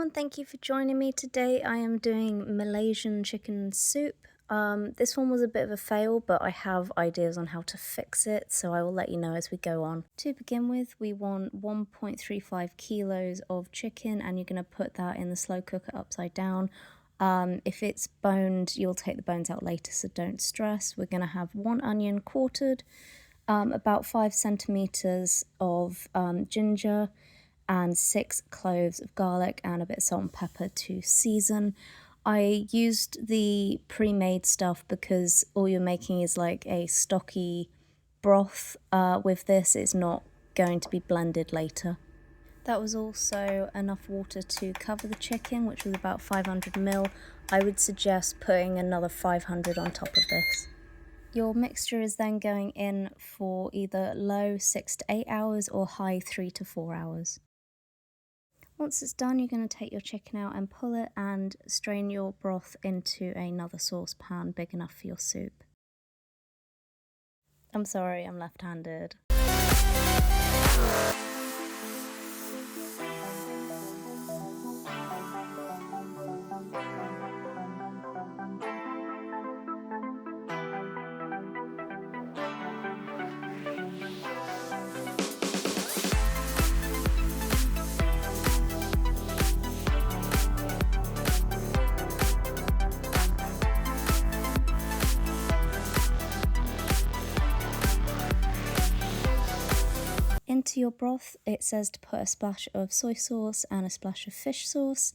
everyone, thank you for joining me today. I am doing Malaysian chicken soup. This one was a bit of a fail, but I have ideas on how to fix it, so I will let you know as we go on. To begin with, we want 1.35 kilos of chicken, and you're going to put that in the slow cooker upside down. If it's boned, you'll take the bones out later, so don't stress. We're going to have 1 onion quartered, about 5 centimeters of ginger, and 6 cloves of garlic and a bit of salt and pepper to season. I used the pre-made stuff because all you're making is like a stocky broth with this. It's not going to be blended later. That was also enough water to cover the chicken, which was about 500 ml. I would suggest putting another 500 on top of this. Your mixture is then going in for either low 6 to 8 hours or high 3 to 4 hours. Once it's done, you're going to take your chicken out and pull it and strain your broth into another saucepan big enough for your soup. I'm sorry, I'm left-handed. Into your broth, it says to put a splash of soy sauce and a splash of fish sauce,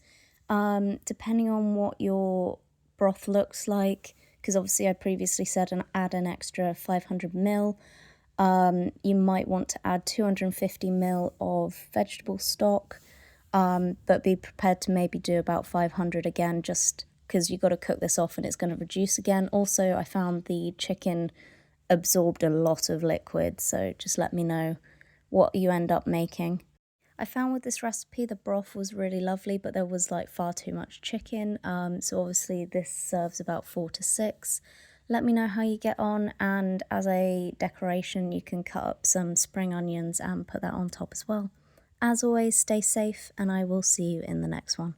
depending on what your broth looks like, because obviously I previously said add an extra 500 ml. You might want to add 250 ml of vegetable stock, but be prepared to maybe do about 500 again, just because you've got to cook this off and it's going to reduce again. Also, I found the chicken absorbed a lot of liquid, so just let me know what you end up making. I found with this recipe the broth was really lovely, but there was like far too much chicken, so obviously this serves about 4 to 6. Let me know how you get on, and as a decoration you can cut up some spring onions and put that on top as well. As always, stay safe, and I will see you in the next one.